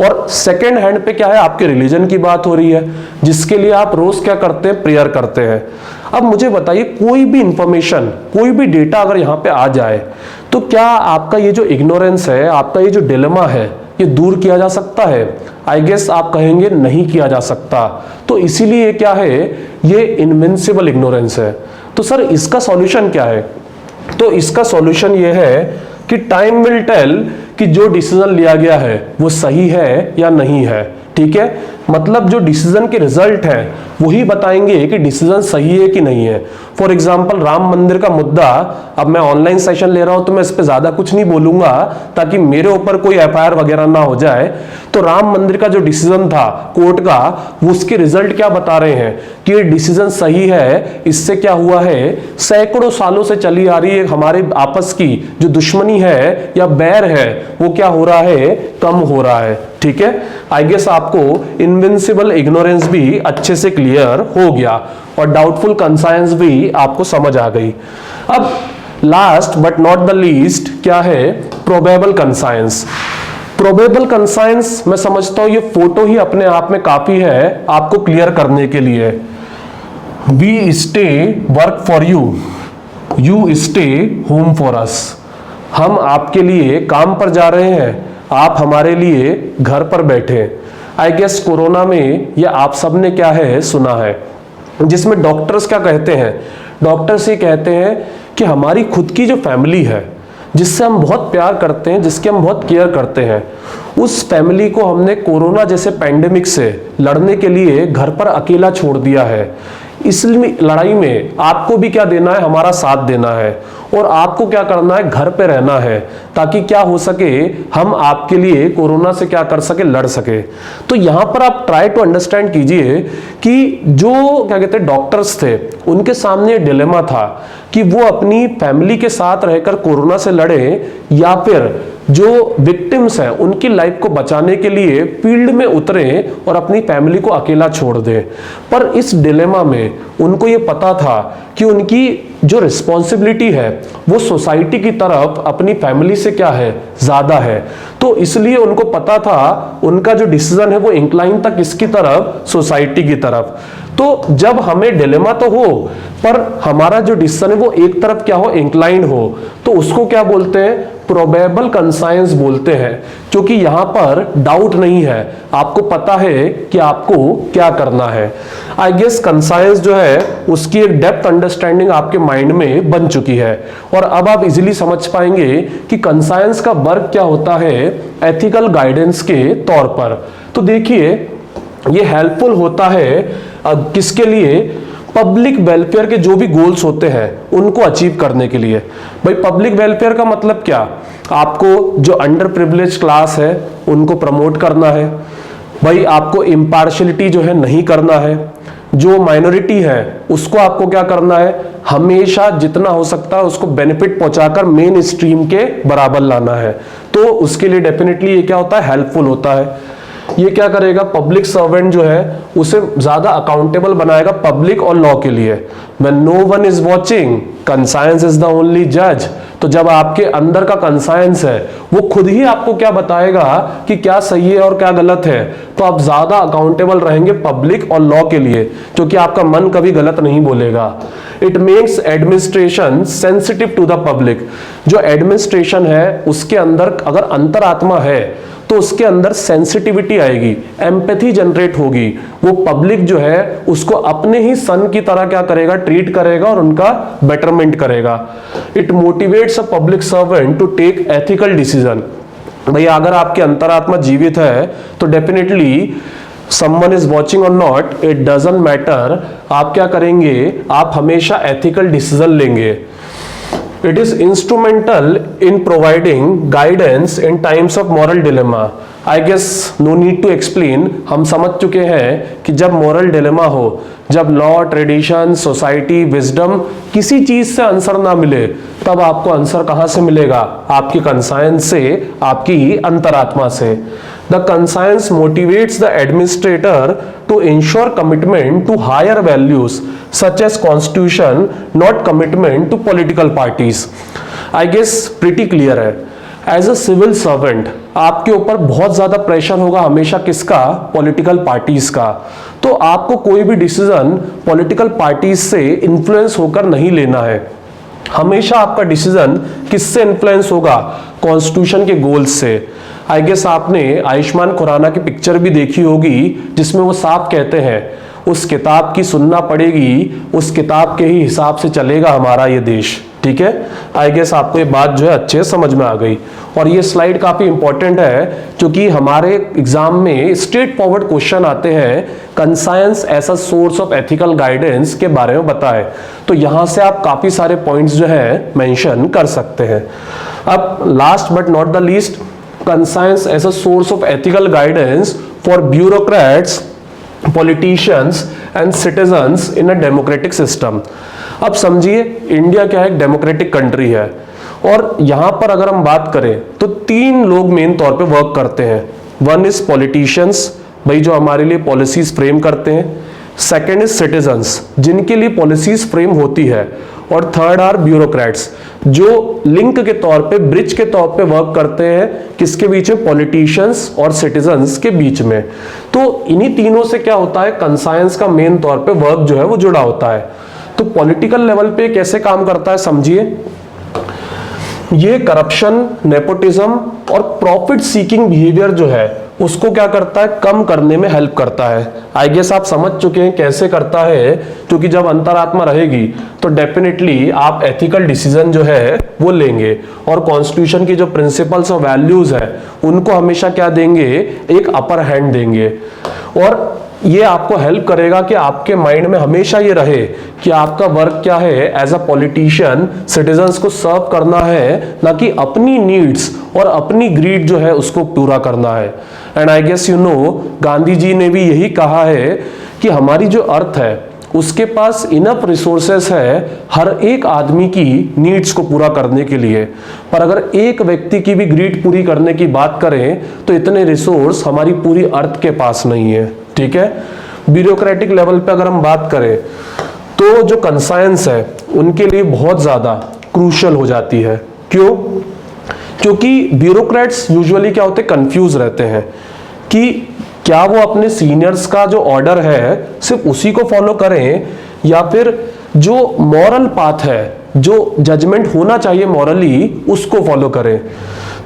और सेकेंड हैंड पे क्या है, आपके रिलीजन की बात हो रही है जिसके लिए आप रोज क्या करते हैं, प्रेयर करते हैं। अब मुझे बताइए कोई भी इंफॉर्मेशन, कोई भी डेटा अगर यहाँ पे आ जाए तो क्या आपका ये जो इग्नोरेंस है, आपका ये जो डिलेमा है, ये दूर किया जा सकता है? आई गेस आप कहेंगे नहीं किया जा सकता। तो इसीलिए क्या है, ये इनविंसिबल इग्नोरेंस है। तो सर इसका सॉल्यूशन क्या है? तो इसका सॉल्यूशन ये है कि टाइम विल टेल कि जो डिसीजन लिया गया है वो सही है या नहीं है। ठीक है, मतलब जो डिसीजन के रिजल्ट है वही बताएंगे कि डिसीजन सही है कि नहीं है। फॉर एग्जाम्पल राम मंदिर का मुद्दा, अब मैं ऑनलाइन सेशन ले रहा हूं तो मैं इस पर ज्यादा कुछ नहीं बोलूंगा ताकि मेरे ऊपर कोई एफआईआर वगैरह ना हो जाए। तो राम मंदिर का जो डिसीजन था कोर्ट का, वो उसके रिजल्ट क्या बता रहे हैं कि ये डिसीजन सही है। इससे क्या हुआ है, सैकड़ों सालों से चली आ रही है हमारे आपस की जो दुश्मनी है या बैर है, वो क्या हो रहा है, कम हो रहा है। ठीक है, आई गेस आपको इनविंसिबल इग्नोरेंस भी अच्छे से क्लियर हो गया और डाउटफुल कंसाइंस भी आपको समझ आ गई। अब last but not the least क्या है, प्रोबेबल कंसाइंस। प्रोबेबल कंसाइंस मैं समझता हूं ये फोटो ही अपने आप में काफी है आपको क्लियर करने के लिए। We stay work for you, you stay home for us. हम आपके लिए काम पर जा रहे हैं, आप हमारे लिए घर पर बैठे। आई गेस कोरोना में यह आप सबने क्या है सुना है, जिसमें डॉक्टर्स क्या कहते हैं, डॉक्टर्स ये कहते हैं कि हमारी खुद की जो फैमिली है, जिससे हम बहुत प्यार करते हैं, जिसकी हम बहुत केयर करते हैं, उस फैमिली को हमने कोरोना जैसे पैंडेमिक से लड़ने के लिए घर पर अकेला छोड़ दिया है। इस लड़ाई में आपको भी क्या देना है, हमारा साथ देना है और आपको क्या करना है, घर पे रहना है, ताकि क्या हो सके, हम आपके लिए कोरोना से क्या कर सके, लड़ सके। तो यहां पर आप ट्राई टू अंडरस्टैंड कीजिए कि जो क्या कहते हैं डॉक्टर्स थे, उनके सामने डिलेमा था कि वो अपनी फैमिली के साथ रहकर कोरोना से लड़े या फिर जो विक्टिम्स हैं उनकी लाइफ को बचाने के लिए फील्ड में उतरे और अपनी फैमिली को अकेला छोड़ दें। पर इस डिलेमा में उनको ये पता था कि उनकी जो रिस्पॉन्सिबिलिटी है वो सोसाइटी की तरफ अपनी फैमिली से क्या है, ज्यादा है। तो इसलिए उनको पता था उनका जो डिसीजन है वो इंक्लाइन था किसकी तरफ, सोसाइटी की तरफ। तो जब हमें डिलेमा तो हो पर हमारा जो डिसीजन है वो एक तरफ क्या हो, इंक्लाइन हो, तो उसको क्या बोलते हैं, प्रोबेबल कंसाइंस बोलते हैं। क्योंकि यहां पर डाउट नहीं है, आपको पता है कि आपको क्या करना है। आई गेस कंसाइंस जो है उसकी एक डेप्थ अंडरस्टैंडिंग आपके माइंड में बन चुकी है और अब आप इजीली समझ पाएंगे कि कंसाइंस का वर्क क्या होता है एथिकल गाइडेंस के तौर पर। तो देखिए ये हेल्पफुल होता है किसके लिए, पब्लिक वेलफेयर के जो भी गोल्स होते हैं उनको अचीव करने के लिए। भाई पब्लिक वेलफेयर का मतलब क्या, आपको जो अंडर प्रिविलेज क्लास है उनको प्रमोट करना है। भाई आपको इम्पार्शियलिटी जो है नहीं करना है, जो माइनॉरिटी है उसको आपको क्या करना है, हमेशा जितना हो सकता है उसको बेनिफिट पहुंचाकर मेन स्ट्रीम के बराबर लाना है। तो उसके लिए डेफिनेटली ये क्या होता है, हेल्पफुल होता है। ये क्या करेगा, पब्लिक सर्वेंट जो है उसे ज्यादा अकाउंटेबल बनाएगा पब्लिक और लॉ के लिए। When no one is watching, conscience is the only judge। तो जब आपके अंदर का कंसाइंस है वो खुद ही आपको क्या बताएगा कि क्या सही है और क्या गलत है, तो आप ज्यादा अकाउंटेबल रहेंगे पब्लिक और लॉ के लिए, क्योंकि आपका मन कभी गलत नहीं बोलेगा। It makes administration sensitive to the public. जो एडमिनिस्ट्रेशन है उसके अंदर अगर अंतरात्मा है तो उसके अंदर सेंसिटिविटी आएगी, एम्पैथी जनरेट होगी। वो पब्लिक जो है उसको अपने ही सन की तरह क्या करेगा, ट्रीट करेगा और उनका बेटरमेंट करेगा। It motivates a public servant to take ethical decision. भैया अगर आपकी अंतरात्मा जीवित है तो definitely someone is watching or not, it doesn't matter, आप क्या करेंगे, आप हमेशा एथिकल डिसीजन लेंगे। It is instrumental in providing guidance in times of moral dilemma. I guess no need to explain, हम समझ चुके हैं कि जब moral dilemma हो, जब लॉ, ट्रेडिशन, सोसाइटी, विजडम किसी चीज से आंसर ना मिले, तब आपको आंसर कहां से मिलेगा, आपकी कंसाइंस से, आपकी अंतरात्मा से। The conscience motivates the administrator to ensure commitment to higher values such as constitution, not commitment to political parties. I guess pretty clear है। As a civil servant आपके ऊपर बहुत ज्यादा प्रेशर होगा हमेशा, किसका, पॉलिटिकल पार्टीज का। तो आपको कोई भी डिसीजन पॉलिटिकल पार्टीज से इन्फ्लुएंस होकर नहीं लेना है। हमेशा आपका डिसीजन किससे इन्फ्लुएंस होगा, कॉन्स्टिट्यूशन के गोल्स से। आई गेस आपने आयुष्मान खुराना की पिक्चर भी देखी होगी जिसमें वो साफ कहते हैं उस किताब की सुनना पड़ेगी, उस किताब के ही हिसाब से चलेगा हमारा ये देश। ठीक है, आई गेस आपको ये बात जो है अच्छे से समझ में आ गई। और ये स्लाइड काफी इंपॉर्टेंट है क्योंकि हमारे एग्जाम में स्ट्रेट फॉरवर्ड क्वेश्चन आते हैं conscience as a source of ethical guidance के बारे में बताए, तो यहां से आप काफी सारे पॉइंट्स जो है मेंशन कर सकते हैं। अब last but not the least, conscience as a source of ethical guidance for bureaucrats, politicians and citizens in a democratic system. अब समझिए इंडिया क्या है, एक डेमोक्रेटिक कंट्री है और यहां पर अगर हम बात करें तो 3 लोग मेन तौर पे वर्क करते हैं। वन इज पॉलिटिशियंस, भाई जो हमारे लिए पॉलिसीज फ्रेम करते हैं। सेकेंड इज सिटीजन्स, जिनके लिए पॉलिसीज फ्रेम होती है। और थर्ड आर ब्यूरोक्रेट्स, जो लिंक के तौर पे, ब्रिज के तौर पे वर्क करते हैं, किसके बीच में, पॉलिटिशियंस और सिटीजन्स के बीच में। तो इन्हीं तीनों से क्या होता है, कंसायंस का मेन तौर पे वर्क जो है वो जुड़ा होता है। तो पॉलिटिकल लेवल पे कैसे काम करता है समझिए, ये करप्शन, नेपोटिज्म और प्रॉफिट सीकिंग बिहेवियर जो है उसको क्या करता है, कम करने में हेल्प करता है। आई गेस आप समझ चुके हैं कैसे करता है, क्योंकि जब अंतरात्मा रहेगी तो डेफिनेटली आप एथिकल डिसीजन जो है वो लेंगे और कॉन्स्टिट्यूशन की जो प्रिंसिपल्स और वैल्यूज है उनको हमेशा क्या देंगे, एक अपर हैंड देंगे। और ये आपको हेल्प करेगा कि आपके माइंड में हमेशा ये रहे कि आपका वर्क क्या है, एज अ पॉलिटिशियन सिटीजन्स को सर्व करना है, ना कि अपनी नीड्स और अपनी ग्रीड जो है उसको पूरा करना है। And I guess you know, Gandhi ji ने भी यही कहा है कि हमारी जो अर्थ है उसके पास इनफ रिसोर्सेस है हर एक आदमी की नीड्स को पूरा करने के लिए, पर अगर एक व्यक्ति की भी ग्रीड पूरी करने की बात करें तो इतने रिसोर्स हमारी पूरी अर्थ के पास नहीं है। ठीक है, ब्यूरोक्रेटिक लेवल पे अगर हम बात करें तो जो कंसायंस है उनके लिए बहुत ज्यादा क्रूशियल हो जाती है। क्यों? क्योंकि ब्यूरोक्रेट्स यूजुअली क्या होते हैं, कंफ्यूज रहते हैं कि क्या वो अपने सीनियर्स का जो ऑर्डर है सिर्फ उसी को फॉलो करें या फिर जो मॉरल पाथ है, जो जजमेंट होना चाहिए मॉरली, उसको फॉलो करें।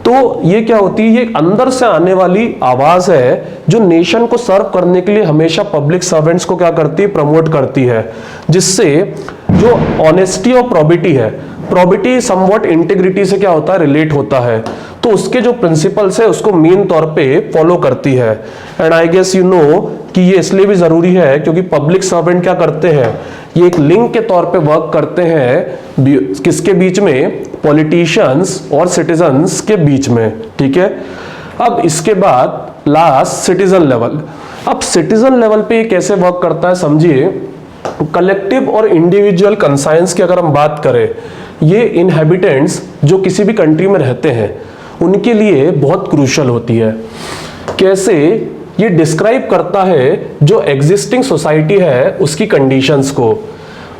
तो ये क्या होती है, ये अंदर से आने वाली आवाज है जो नेशन को सर्व करने के लिए हमेशा पब्लिक सर्वेंट्स को क्या करती है, प्रमोट करती है, जिससे जो ऑनेस्टी और प्रोबिटी है, प्रोबिटी समवॉट इंटीग्रिटी से क्या होता है, रिलेट होता है, तो उसके जो प्रिंसिपल्स है उसको मेन तौर पे फॉलो करती है। And I guess you know कि ये इसलिए भी जरूरी है क्योंकि पब्लिक सर्वेंट क्या करते हैं, ये एक लिंक के तौर पे वर्क करते हैं किसके बीच में, पॉलिटिशियंस और सिटीजन्स के बीच में। ठीक है, अब इसके बाद लास्ट सिटीजन लेवल। अब सिटीजन लेवल पे ये कैसे वर्क करता है समझिए, कलेक्टिव और इंडिविजुअल कंसायंस की अगर हम बात करें, ये इनहेबिटेंट्स जो किसी भी कंट्री में रहते हैं उनके लिए बहुत क्रूशियल होती है। कैसे? ये डिस्क्राइब करता है जो एग्जिस्टिंग सोसाइटी है उसकी कंडीशंस को।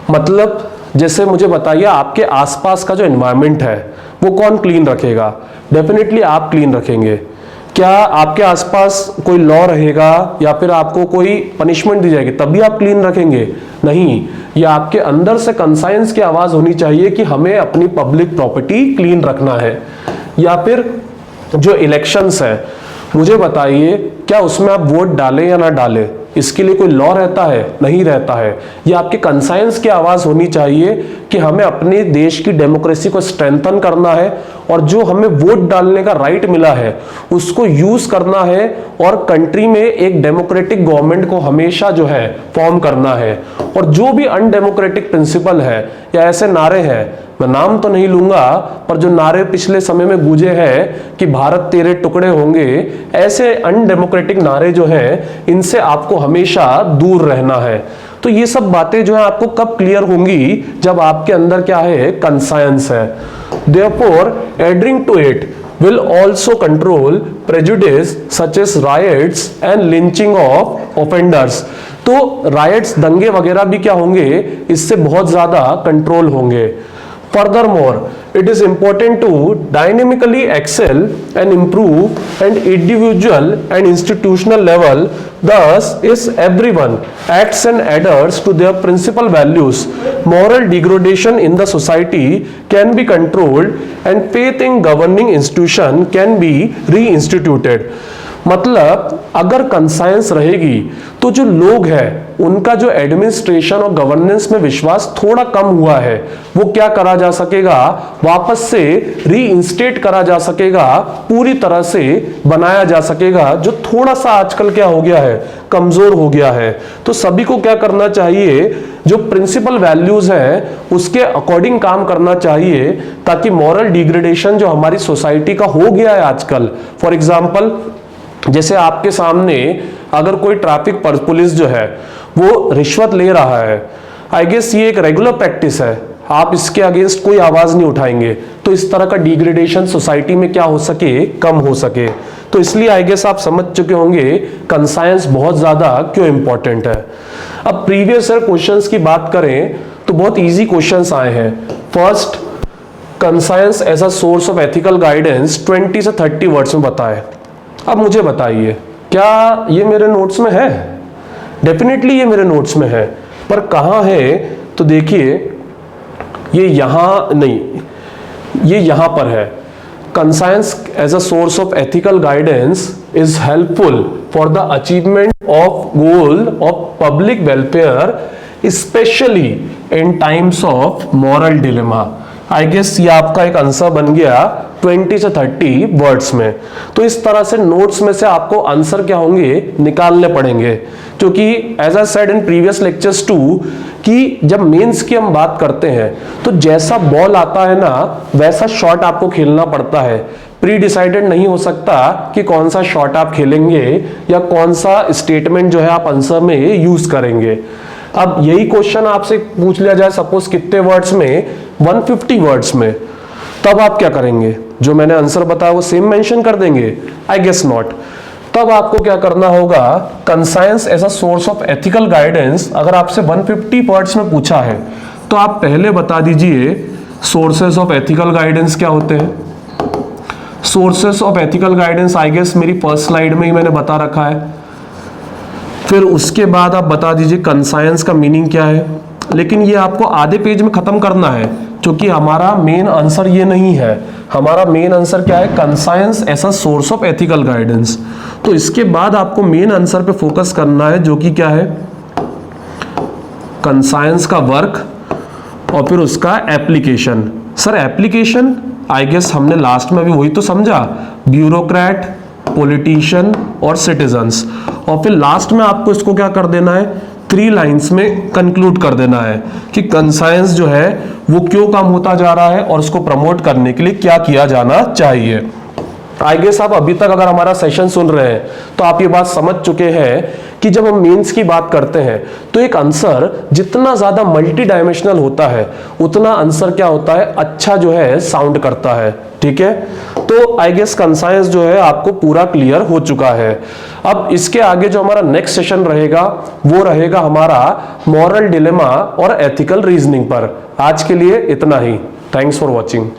मतलब जैसे मुझे बताइए, आपके आसपास का जो एनवायरनमेंट है वो कौन क्लीन रखेगा? डेफिनेटली आप क्लीन रखेंगे। क्या आपके आसपास कोई लॉ रहेगा या फिर आपको कोई पनिशमेंट दी जाएगी तभी आप क्लीन रखेंगे? नहीं, ये आपके अंदर से कंसायंस की आवाज होनी चाहिए कि हमें अपनी पब्लिक प्रॉपर्टी क्लीन रखना है। या फिर जो इलेक्शंस है, मुझे बताइए क्या उसमें आप वोट डालें या ना डालें, इसके लिए कोई लॉ रहता है? नहीं रहता है। ये आपके कंसायंस की आवाज होनी चाहिए कि हमें अपने देश की डेमोक्रेसी को स्ट्रेंथन करना है और जो हमें वोट डालने का राइट मिला है उसको यूज करना है और कंट्री में एक डेमोक्रेटिक गवर्नमेंट को हमेशा जो है फॉर्म करना है। और जो भी अनडेमोक्रेटिक प्रिंसिपल है या ऐसे नारे हैं, मैं नाम तो नहीं लूंगा, पर जो नारे पिछले समय में गूंजे हैं कि भारत तेरे टुकड़े होंगे, ऐसे अनडेमोक्रेटिक नारे जो हैं इनसे आपको हमेशा दूर रहना है। तो ये सब बातें जो है आपको कब क्लियर होंगी, जब आपके अंदर क्या है, कंसायंस है। Therefore adhering to it will also control prejudice such as riots and lynching of offenders। तो riots, दंगे वगैरह भी क्या होंगे, इससे बहुत ज्यादा कंट्रोल होंगे। Furthermore, it is important to dynamically excel and improve at individual and institutional level. Thus, is everyone acts and adheres to their principal values, moral degradation in the society can be controlled and faith in governing institution can be reinstituted। मतलब अगर कंसाइंस रहेगी तो जो लोग हैं उनका जो एडमिनिस्ट्रेशन और गवर्नेंस में विश्वास थोड़ा कम हुआ है वो क्या करा जा सकेगा, वापस से रीइंस्टेट करा जा सकेगा, पूरी तरह से बनाया जा सकेगा, जो थोड़ा सा आजकल क्या हो गया है, कमजोर हो गया है। तो सभी को क्या करना चाहिए, जो प्रिंसिपल वैल्यूज हैं उसके अकॉर्डिंग काम करना चाहिए, ताकि मॉरल डिग्रेडेशन जो हमारी सोसाइटी का हो गया है आजकल, फॉर एग्जाम्पल जैसे आपके सामने अगर कोई ट्रैफिक पुलिस जो है वो रिश्वत ले रहा है, आई गेस ये एक रेगुलर प्रैक्टिस है, आप इसके अगेंस्ट कोई आवाज नहीं उठाएंगे, तो इस तरह का डिग्रेडेशन सोसाइटी में क्या हो सके, कम हो सके। तो इसलिए आई गेस आप समझ चुके होंगे कंसाइंस बहुत ज्यादा क्यों इंपॉर्टेंट है। अब प्रीवियस ईयर क्वेश्चंस की बात करें तो बहुत इजी क्वेश्चंस आए हैं। First, conscience as a source of ethical guidance 20 से 30 वर्ड्स में बताए। अब मुझे बताइए, क्या ये मेरे नोट्स में है? डेफिनेटली ये मेरे नोट्स में है, पर कहाँ है? तो देखिए, ये यहां नहीं, ये यहां पर है। Conscience as a source of ethical guidance is helpful for the achievement of goal of public welfare, specially in times of moral dilemma. I guess ये आपका एक आंसर बन गया 20 से 30 वर्ड्स में। तो इस तरह से नोट्स में से आपको आंसर क्या होंगे, निकालने पड़ेंगे, क्योंकि as I said in previous lectures too कि जब मेंस की हम बात करते हैं तो जैसा बॉल आता है ना वैसा शॉट आपको खेलना पड़ता है। प्री डिसाइडेड नहीं हो सकता कि कौन सा शॉट आप खेलेंगे या कौन सा स्टेटमेंट जो है आप आंसर में यूज करेंगे। अब यही क्वेश्चन आपसे पूछ लिया जाए सपोज कितने वर्ड्स में, 150 वर्ड्स में, तब आप क्या करेंगे? जो मैंने आंसर बताया वो सेम मेंशन कर देंगे? I guess not. तब आपको क्या करना होगा, conscience as a source of ethical guidance अगर आपसे 150 वर्ड्स में पूछा है तो आप पहले बता दीजिए सोर्सेस ऑफ एथिकल गाइडेंस क्या होते हैं। Sources of ethical guidance I guess मेरी फर्स्ट स्लाइड में ही मैंने बता रखा है। फिर उसके बाद आप बता दीजिए कंसाइंस का मीनिंग क्या है, लेकिन ये आपको आधे पेज में खत्म करना है क्योंकि हमारा मेन आंसर ये नहीं है। हमारा मेन आंसर क्या है, conscience as a source of ethical guidance. तो इसके बाद आपको मेन आंसर पे फोकस करना है जो कि क्या है, कंसाइंस का वर्क और फिर उसका application. Sir application I guess हमने लास्ट में भी वही तो समझा, ब्यूरोक्रेट, पॉलिटिशियन और सिटीजन्स, और फिर लास्ट में आपको इसको क्या कर देना है, 3 लाइंस में कंक्लूड कर देना है कि कंसाइंस जो है वो क्यों कम होता जा रहा है और उसको प्रमोट करने के लिए क्या किया जाना चाहिए। आई गेस आप अभी तक अगर हमारा सेशन सुन रहे हैं तो आप ये बात समझ चुके हैं कि जब हम मेंस की बात करते हैं तो एक आंसर जितना ज्यादा मल्टी डायमेंशनल होता है उतना आंसर क्या होता है, अच्छा जो है साउंड करता है। ठीक है, तो आई गेस कंसाइंस जो है आपको पूरा क्लियर हो चुका है। अब इसके आगे जो हमारा नेक्स्ट सेशन रहेगा वो रहेगा हमारा मॉरल डिलेमा और एथिकल रीजनिंग पर। आज के लिए इतना ही। Thanks for watching.